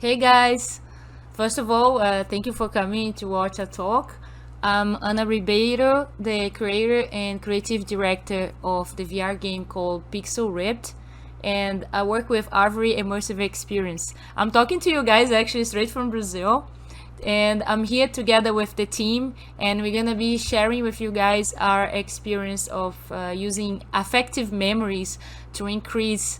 Hey guys! First of all, thank you for coming to watch a talk. I'm Ana Ribeiro, the creator and creative director of the VR game called Pixel Ripped, and I work with ARVORE Immersive Experience. I'm talking to you guys actually straight from Brazil, and I'm here together with the team, and we're gonna be sharing with you guys our experience of using affective memories to increase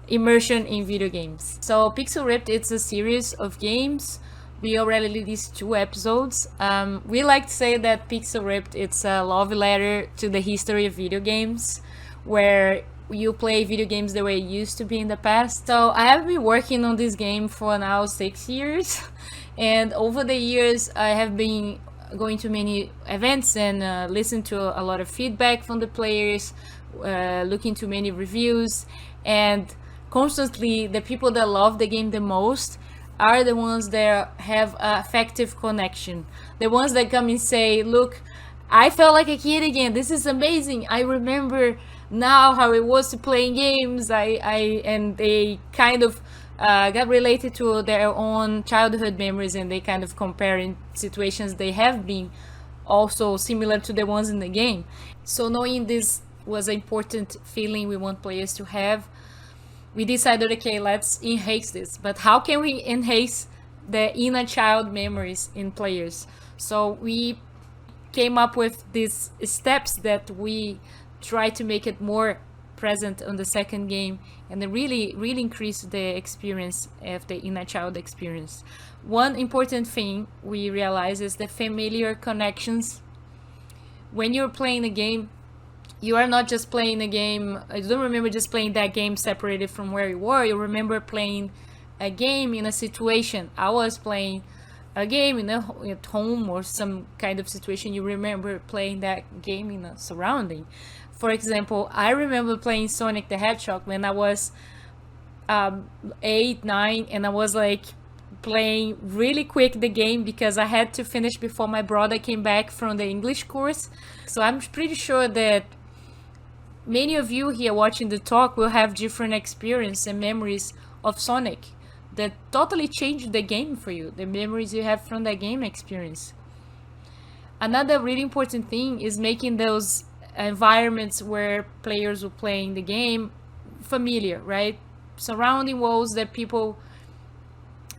immersion in video games. So Pixel Ripped, it's a series of games. We already released 2 episodes. We like to say that Pixel Ripped, it's a love letter to the history of video games, where you play video games the way it used to be in the past. So I have been working on this game for now 6 years, and over the years I have been going to many events and listen to a lot of feedback from the players, looking to many reviews, and constantly the people that love the game the most are the ones that have an affective connection, the ones that come and say, look, I felt like a kid again, this is amazing, I remember now how it was to playing games. And they kind of got related to their own childhood memories, and they kind of comparing situations they have been also similar to the ones in the game. So knowing this was an important feeling we want players to have, we decided, okay, let's enhance this. But how can we enhance the inner child memories in players? So we came up with these steps that we try to make it more present on the second game, and then really increase the experience of the inner child experience. One important thing we realize is the familiar connections. When you're playing a game, you are not just playing a game, I don't remember just playing that game separated from where you were. You remember playing a game in a situation. I was playing a game at home or some kind of situation. You remember playing that game in a surrounding. For example, I remember playing Sonic the Hedgehog when I was 8, 9, and I was like playing really quick the game because I had to finish before my brother came back from the English course. So I'm pretty sure that many of you here watching the talk will have different experience and memories of Sonic that totally changed the game for you, the memories you have from that game experience. Another really important thing is making those environments where players were playing the game familiar, right? Surrounding walls that people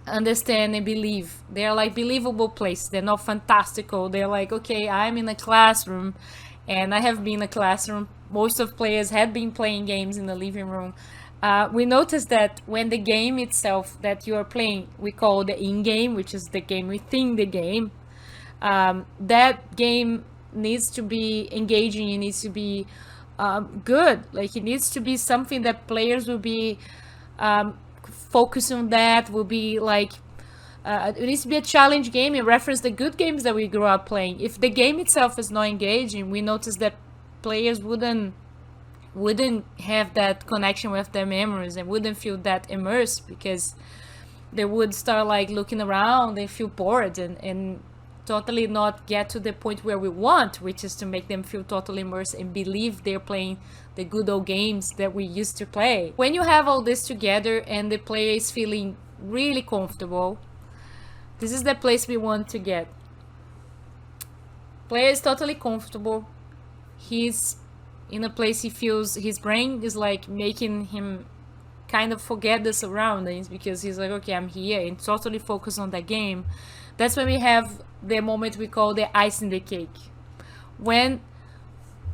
understand and believe. They're like believable places. They're not fantastical. They're like, okay, I'm in a classroom, and I have been in a classroom. Most of players had been playing games in the living room. We noticed that when the game itself that you are playing, we call the in-game, which is the game within the game, that game needs to be engaging. It needs to be good. Like, it needs to be something that players will be focused on, that will be like, it needs to be a challenge game in reference to the good games that we grew up playing. If the game itself is not engaging, we notice that players wouldn't have that connection with their memories and wouldn't feel that immersed, because they would start like looking around and feel bored and totally not get to the point where we want, which is to make them feel totally immersed and believe they're playing the good old games that we used to play. When you have all this together and the player is feeling really comfortable, this is the place we want to get. Player is totally comfortable. He's in a place he feels his brain is like making him kind of forget the surroundings, because he's like, okay, I'm here, and totally focus on that game. That's when we have the moment we call the ice in the cake. When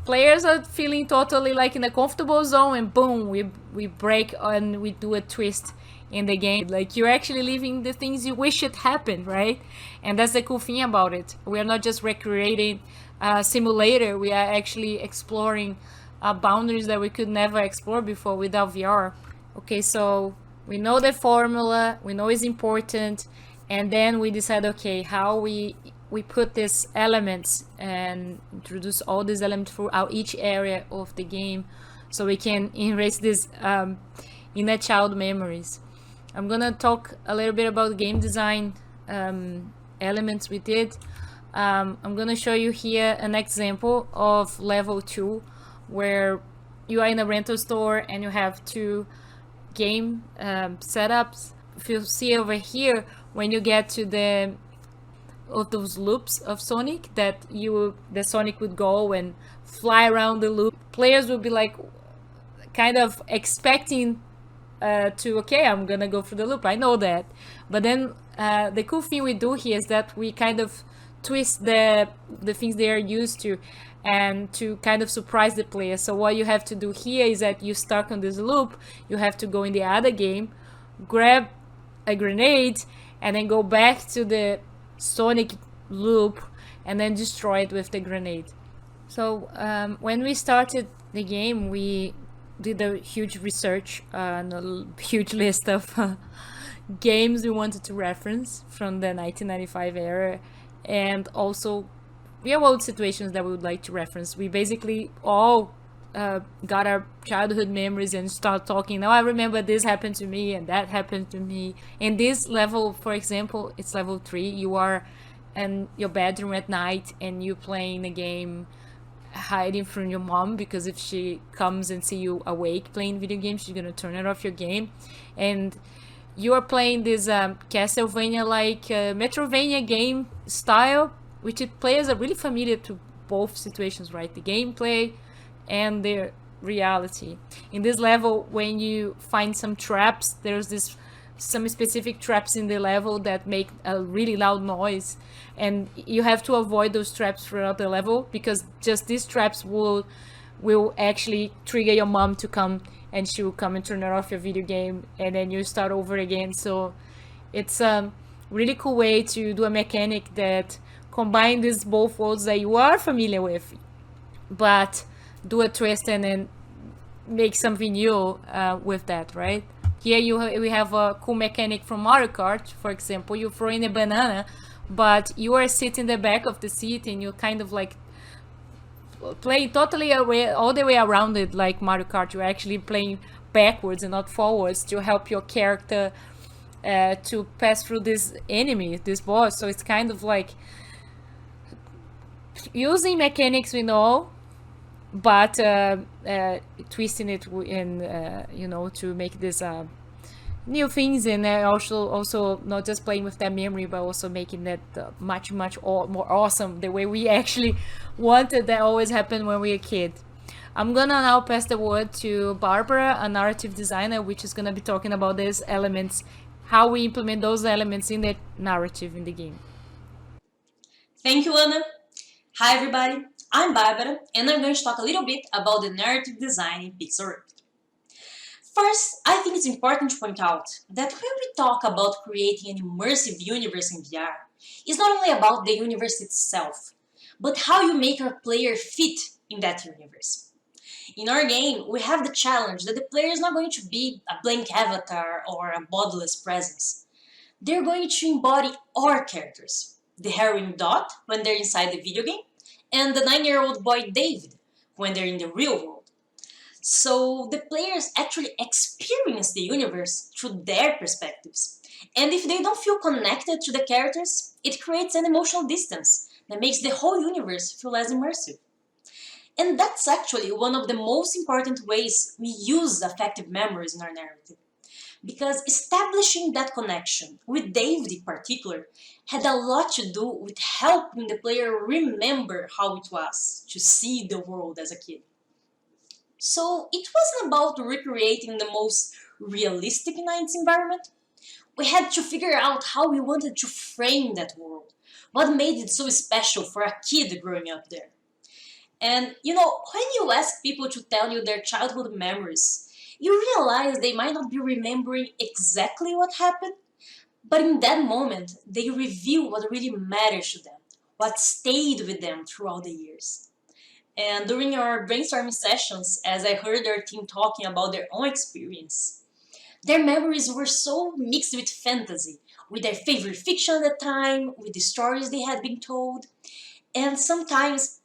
players are feeling totally like in a comfortable zone, and boom, we break and we do a twist in the game. Like, you're actually living the things you wish it happened, right? And that's the cool thing about it. We are not just recreating a simulator, we are actually exploring boundaries that we could never explore before without VR. Okay, so we know the formula, we know it's important, and then we decide, okay, how we put these elements and introduce all these elements throughout each area of the game, so we can erase these inner child memories. I'm gonna talk a little bit about game design elements we did. I'm gonna show you here an example of level 2, where you are in a rental store and you have 2 game setups. if you see over here, when you get to the of those loops of Sonic, that the Sonic would go and fly around the loop, players would be like kind of expecting to, okay, I'm gonna go through the loop, I know that. But then the cool thing we do here is that we kind of twist the things they are used to, and to kind of surprise the player. So what you have to do here is that you stuck on this loop, you have to go in the other game, grab a grenade, and then go back to the Sonic loop and then destroy it with the grenade. So when we started the game, we did a huge research and a huge list of games we wanted to reference from the 1995 era, and also real world situations that we would like to reference. We basically all got our childhood memories and start talking. Now I remember this happened to me and that happened to me. In this level, for example, it's level 3. You are in your bedroom at night and you playing a game hiding from your mom, because if she comes and see you awake playing video games, she's gonna turn it off your game. And you are playing this Castlevania like Metrovania game style, which players are really familiar to both situations, right? The gameplay and the reality. In this level, when you find some traps, there's some specific traps in the level that make a really loud noise, and you have to avoid those traps throughout the level, because just these traps will actually trigger your mom to come, and she will come and turn it off your video game, and then you start over again. So it's a really cool way to do a mechanic that combine these both worlds that you are familiar with, but do a twist and then make something new with that, right? Here we have a cool mechanic from Mario Kart, for example. You throw in a banana, but you are sitting in the back of the seat and you kind of like play totally all the way around it like Mario Kart. You're actually playing backwards and not forwards to help your character to pass through this enemy, this boss. So it's kind of like using mechanics we know, but twisting it in to make this new things, and also not just playing with that memory, but also making that much more awesome, the way we actually wanted that always happened when we were a kid. I'm gonna now pass the word to Barbara, a narrative designer, which is gonna be talking about these elements, how we implement those elements in the narrative in the game. Thank you, Anna. Hi, everybody. I'm Barbara, and I'm going to talk a little bit about the narrative design in Pixel Rift. First, I think it's important to point out that when we talk about creating an immersive universe in VR, it's not only about the universe itself, but how you make your player fit in that universe. In our game, we have the challenge that the player is not going to be a blank avatar or a bodiless presence. They're going to embody our characters. The heroine Dot when they're inside the video game, and the 9-year-old boy David when they're in the real world. So the players actually experience the universe through their perspectives. And if they don't feel connected to the characters, it creates an emotional distance that makes the whole universe feel less immersive. And that's actually one of the most important ways we use affective memories in our narrative. Because establishing that connection, with David in particular, had a lot to do with helping the player remember how it was to see the world as a kid. So it wasn't about recreating the most realistic 90s environment. We had to figure out how we wanted to frame that world, what made it so special for a kid growing up there. And when you ask people to tell you their childhood memories, you realize they might not be remembering exactly what happened, but in that moment, they reveal what really matters to them, what stayed with them throughout the years. And during our brainstorming sessions, as I heard our team talking about their own experience, their memories were so mixed with fantasy, with their favorite fiction at the time, with the stories they had been told, and sometimes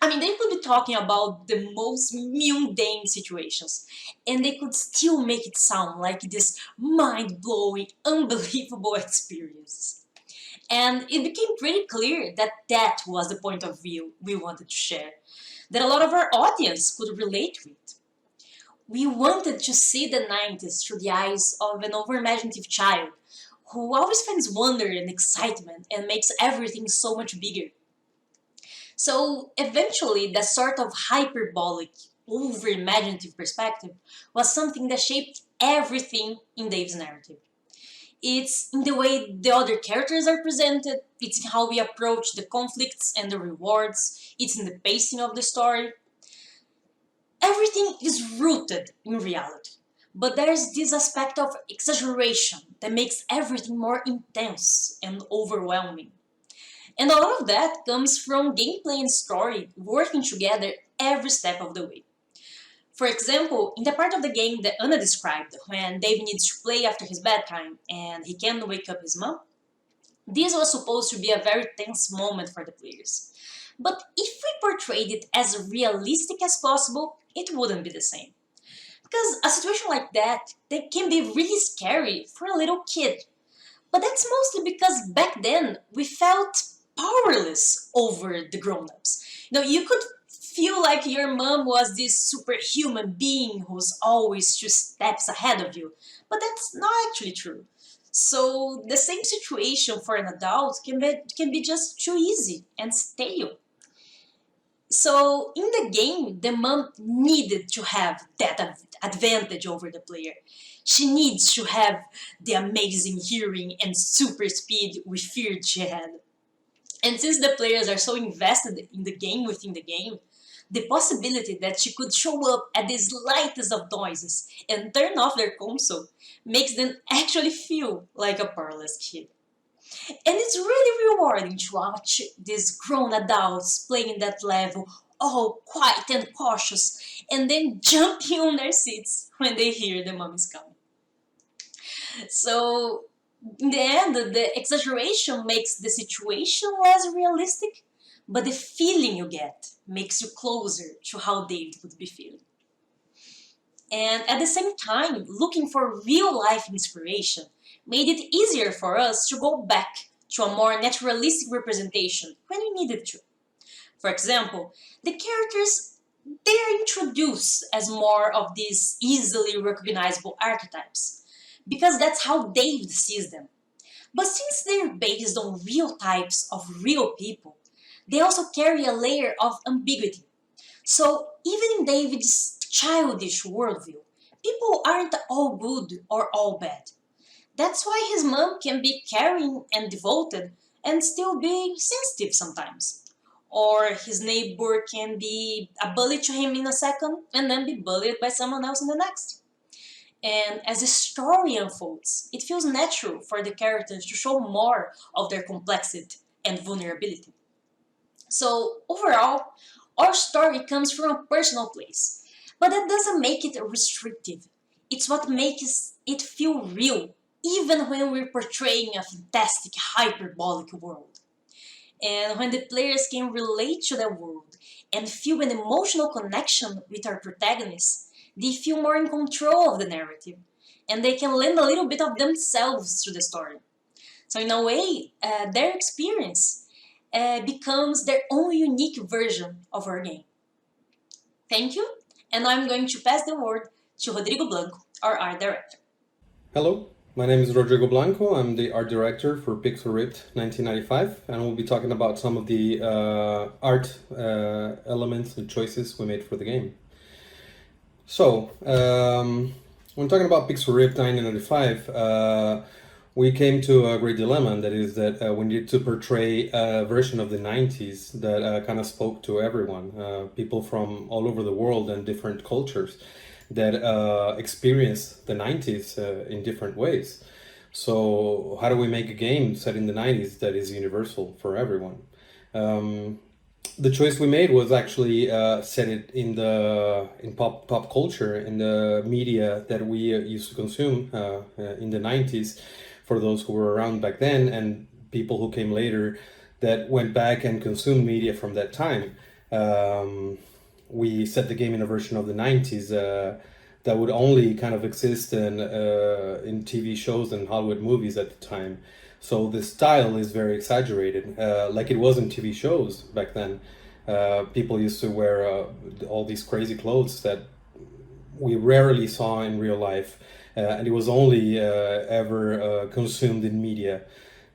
they could be talking about the most mundane situations, and they could still make it sound like this mind-blowing, unbelievable experience. And it became pretty clear that that was the point of view we wanted to share, that a lot of our audience could relate to it. We wanted to see the 90s through the eyes of an overimaginative child who always finds wonder and excitement and makes everything so much bigger. So eventually, that sort of hyperbolic, over-imaginative perspective was something that shaped everything in Dave's narrative. It's in the way the other characters are presented, it's in how we approach the conflicts and the rewards, it's in the pacing of the story. Everything is rooted in reality. But there's this aspect of exaggeration that makes everything more intense and overwhelming. And a lot of that comes from gameplay and story working together every step of the way. For example, in the part of the game that Anna described, when Dave needs to play after his bedtime and he can't wake up his mom, this was supposed to be a very tense moment for the players. But if we portrayed it as realistic as possible, it wouldn't be the same. Because a situation like that can be really scary for a little kid. But that's mostly because back then we felt powerless over the grown-ups. You could feel like your mom was this superhuman being who's always 2 steps ahead of you. But that's not actually true. So the same situation for an adult can be just too easy and stale. So in the game, the mom needed to have that advantage over the player. She needs to have the amazing hearing and super speed we feared she had. And since the players are so invested in the game within the game, the possibility that she could show up at the slightest of noises and turn off their console makes them actually feel like a powerless kid. And it's really rewarding to watch these grown adults playing that level, all quiet and cautious, and then jumping on their seats when they hear the mom is coming. So, in the end, the exaggeration makes the situation less realistic, but the feeling you get makes you closer to how David would be feeling. And at the same time, looking for real life inspiration made it easier for us to go back to a more naturalistic representation when we needed to. For example, the characters, they are introduced as more of these easily recognizable archetypes, because that's how David sees them. But since they're based on real types of real people, they also carry a layer of ambiguity. So even in David's childish worldview, people aren't all good or all bad. That's why his mom can be caring and devoted and still be sensitive sometimes. Or his neighbor can be a bully to him in a second and then be bullied by someone else in the next. And as the story unfolds, it feels natural for the characters to show more of their complexity and vulnerability. So, overall, our story comes from a personal place, but that doesn't make it restrictive. It's what makes it feel real, even when we're portraying a fantastic, hyperbolic world. And when the players can relate to that world and feel an emotional connection with our protagonists, they feel more in control of the narrative, and they can lend a little bit of themselves to the story. So in a way, their experience becomes their own unique version of our game. Thank you, and I'm going to pass the word to Rodrigo Blanco, our art director. Hello, my name is Rodrigo Blanco. I'm the art director for Pixel Ripped 1995, and we'll be talking about some of the art elements and choices we made for the game. So, when talking about Pixel Ripped 1995, we came to a great dilemma, and that is that we needed to portray a version of the 90s that kind of spoke to everyone, people from all over the world and different cultures that experienced the 90s in different ways. So how do we make a game set in the 90s that is universal for everyone? The choice we made was actually set it in pop culture, in the media that we used to consume in the 90s, for those who were around back then and people who came later that went back and consumed media from that time. We set the game in a version of the 90s that would only kind of exist in TV shows and Hollywood movies at the time. So the style is very exaggerated, like it was in TV shows back then. People used to wear all these crazy clothes that we rarely saw in real life, and it was only ever consumed in media.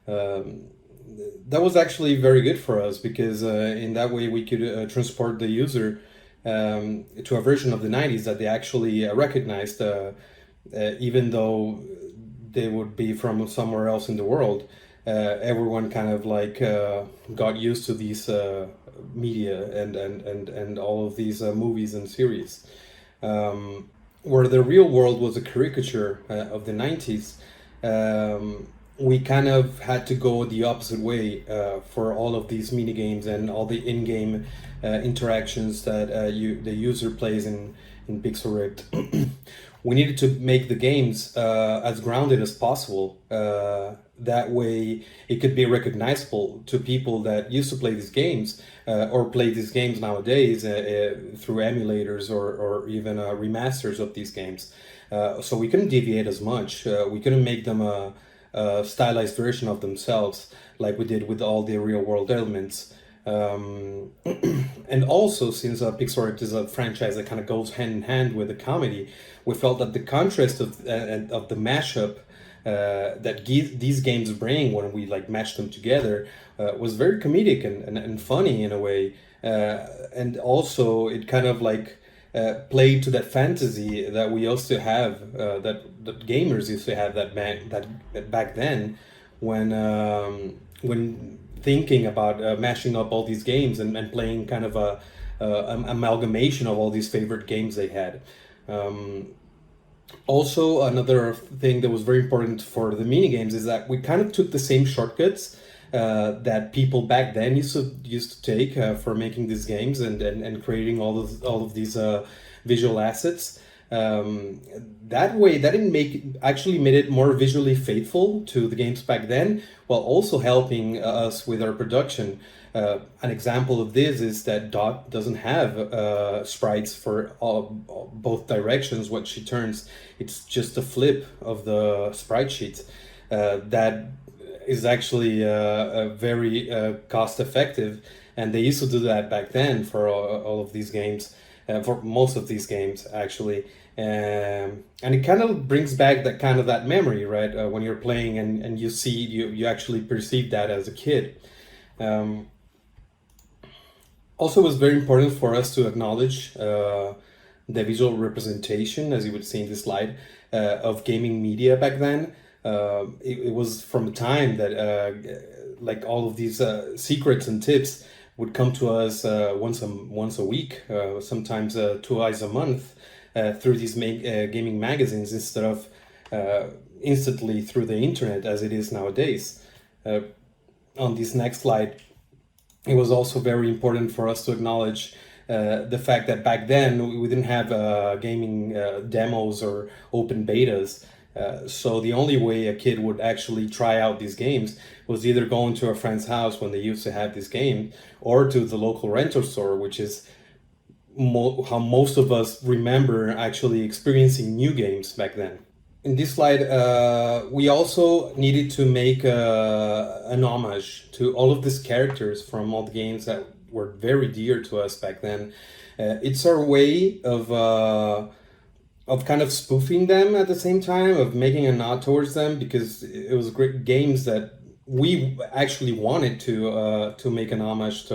Um, that was actually very good for us because in that way we could transport the user to a version of the 90s that they actually recognized, even though they would be from somewhere else in the world. Everyone kind of like got used to these media and all of these movies and series. Where the real world was a caricature of the 90s, we kind of had to go the opposite way for all of these mini games and all the in-game interactions that the user plays in Pixel Ripped. We needed to make the games as grounded as possible. That way it could be recognizable to people that used to play these games or play these games nowadays through emulators or even remasters of these games. So we couldn't deviate as much. We couldn't make them a stylized version of themselves like we did with all the real world elements. And also, since Pixel Ripped is a franchise that kind of goes hand in hand with the comedy, we felt that the contrast of the mashup that these games bring when we like match them together was very comedic and funny in a way, and also it kind of like played to that fantasy that we used to have, that gamers used to have that back then when thinking about mashing up all these games and playing kind of a amalgamation of all these favorite games they had. Also, another thing that was very important for the mini games is that we kind of took the same shortcuts that people back then used to take for making these games and creating all of these visual assets. That way, that actually made it more visually faithful to the games back then, while also helping us with our production. An example of this is that Dot doesn't have sprites for both directions when she turns. It's just a flip of the sprite sheet. That is actually very cost effective, and they used to do that back then for all of these games, for most of these games actually. And it kind of brings back that memory, right? When you're playing and you actually perceive that as a kid. Also, it was very important for us to acknowledge the visual representation, as you would see in this slide, of gaming media back then. It was from the time that like all of these secrets and tips would come to us once a week, sometimes twice a month, through these gaming magazines instead of instantly through the internet as it is nowadays. On this next slide, it was also very important for us to acknowledge the fact that back then we didn't have gaming demos or open betas. So the only way a kid would actually try out these games was either going to a friend's house when they used to have this game, or to the local rental store, which is how most of us remember actually experiencing new games back then. In this slide, we also needed to make an homage to all of these characters from all the games that were very dear to us back then. It's our way of kind of spoofing them at the same time, of making a nod towards them, because it was great games that we actually wanted to make an homage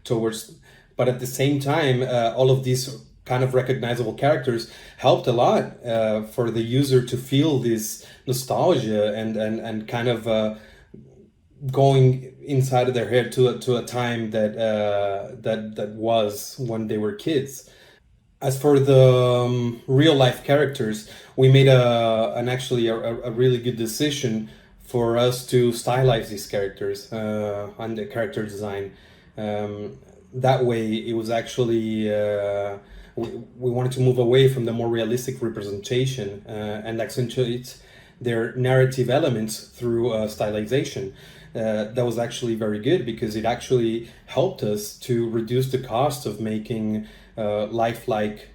towards. But at the same time, all of these kind of recognizable characters helped a lot for the user to feel this nostalgia and kind of going inside of their head to a time that was when they were kids. As for the real life characters, we made a really good decision for us to stylize these characters on the character design. That way, it was actually we wanted to move away from the more realistic representation and accentuate their narrative elements through stylization. That was actually very good because it actually helped us to reduce the cost of making lifelike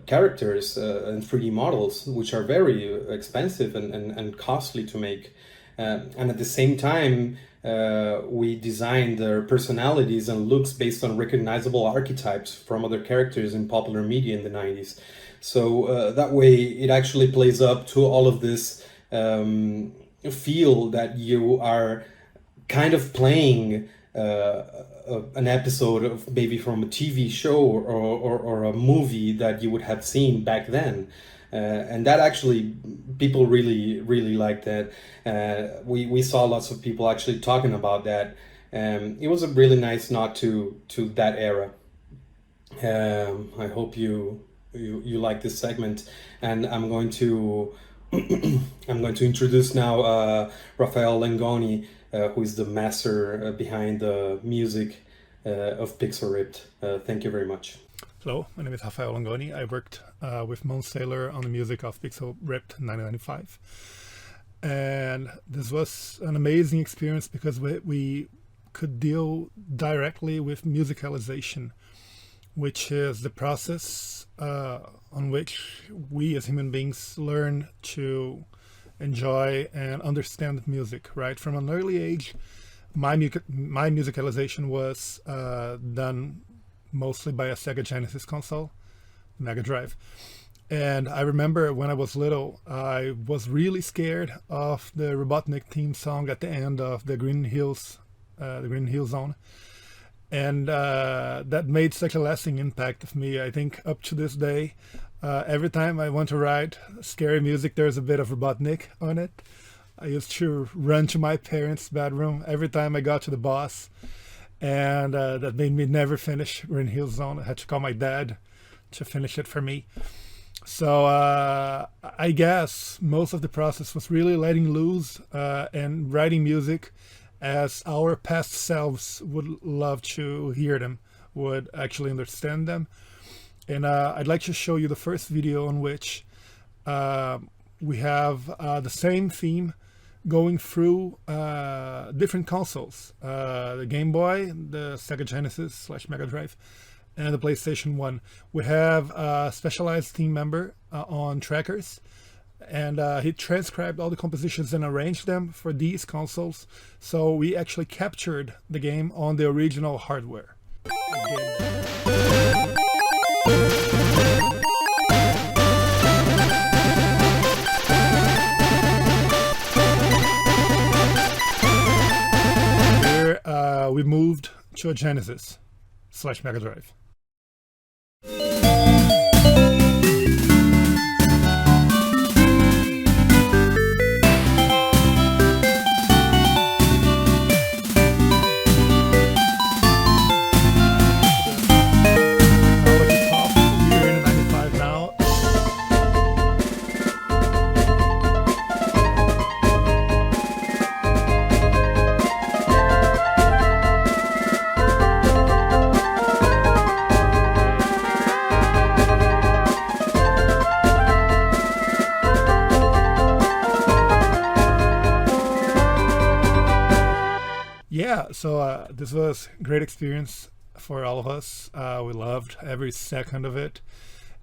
characters and 3D models, which are very expensive and costly to make. And at the same time, we designed their personalities and looks based on recognizable archetypes from other characters in popular media in the 90s. So that way it actually plays up to all of this feel that you are kind of playing an episode of maybe from a TV show or a movie that you would have seen back then. And that actually, people really like that. We saw lots of people actually talking about that. It was a really nice nod to that era. I hope you like this segment, and I'm going to I'm going to introduce now Rafael Langoni, who is the master behind the music of Pixel Ripped. Thank you very much. Hello, my name is Rafael Langoni. I worked with Mons Taylor on the music of Pixel Ripped 1995. And this was an amazing experience because we could deal directly with musicalization, which is the process on which we as human beings learn to enjoy and understand music, right? From an early age, my musicalization was done mostly by a Sega Genesis console, Mega Drive. And I remember when I was little, I was really scared of the Robotnik theme song at the end of the Green Hill Zone. And that made such a lasting impact of me. I think up to this day, every time I want to write scary music, there's a bit of Robotnik on it. I used to run to my parents' bedroom every time I got to the boss. And that made me never finish Green Hill Zone. I had to call my dad to finish it for me. So I guess most of the process was really letting loose and writing music as our past selves would love to hear them, would actually understand them. And I'd like to show you the first video in which we have the same theme going through different consoles, the Game Boy, the Sega Genesis / Mega Drive, and the PlayStation 1. We have a specialized team member on trackers, and he transcribed all the compositions and arranged them for these consoles. So we actually captured the game on the original hardware. We moved to a Genesis / Mega Drive. Yeah, so this was a great experience for all of us. We loved every second of it.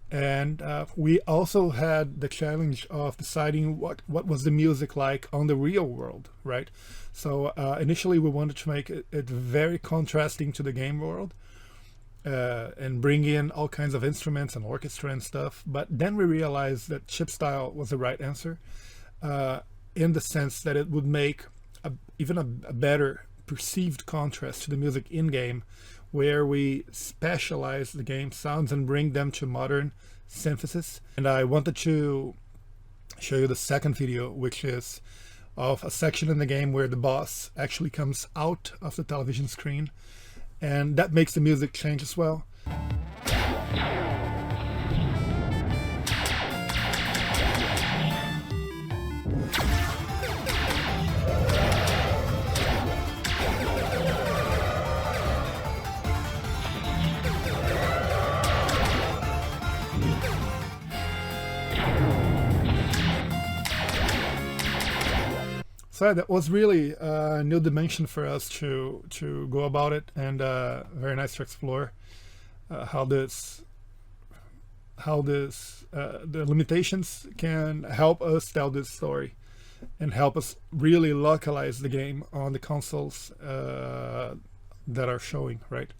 And we also had the challenge of deciding what was the music like on the real world, right? So initially we wanted to make it very contrasting to the game world and bring in all kinds of instruments and orchestra and stuff. But then we realized that chip style was the right answer in the sense that it would make even a better perceived contrast to the music in-game, where we specialize the game sounds and bring them to modern synthesis. And I wanted to show you the second video, which is of a section in the game where the boss actually comes out of the television screen, and that makes the music change as well. So that was really a new dimension for us to go about it, and very nice to explore how the limitations can help us tell this story. and help us really localize the game on the consoles that are showing, right?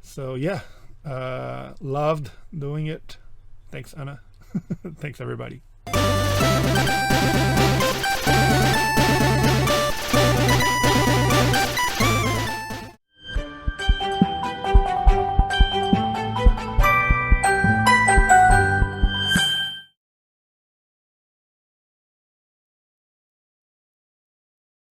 So yeah, loved doing it. Thanks, Anna. Thanks, everybody.